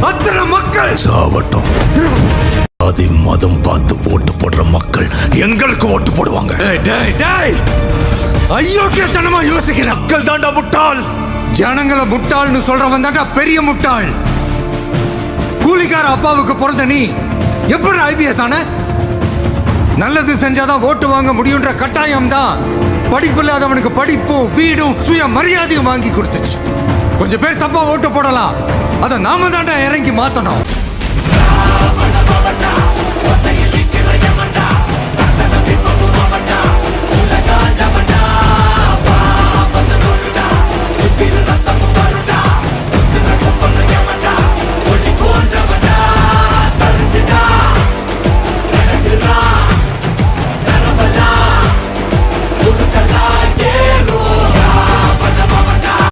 அத்தனை மக்கள் சாவட்டும். அதை மதம் பார்த்து ஓட்டு போடுற மக்கள் எங்களுக்கு ஓட்டு போடுவாங்க. அயோக்கியத்தனமா யோசிக்கிற மக்கள் தாண்டா முட்டாள். ஜனங்களை முட்டாள்னு சொல்றவன் தாண்டா பெரிய முட்டாள். கூலிக்கார அப்பாவுக்கு பிறந்த நீ எப்படி ஐபிஎஸ் ஆன? நல்லது செஞ்சாதான் ஓட்டு வாங்க முடியுன்ற கட்டாயம் தான் படிப்பு இல்லாதவனுக்கு படிப்பும் வீடும் சுய மரியாதையும் வாங்கி கொடுத்துச்சு. கொஞ்சம் பேர் தப்பா ஓட்டு போடலாம், அதை நாம தாண்டா இறங்கி மாத்தணும். உலகாண்ட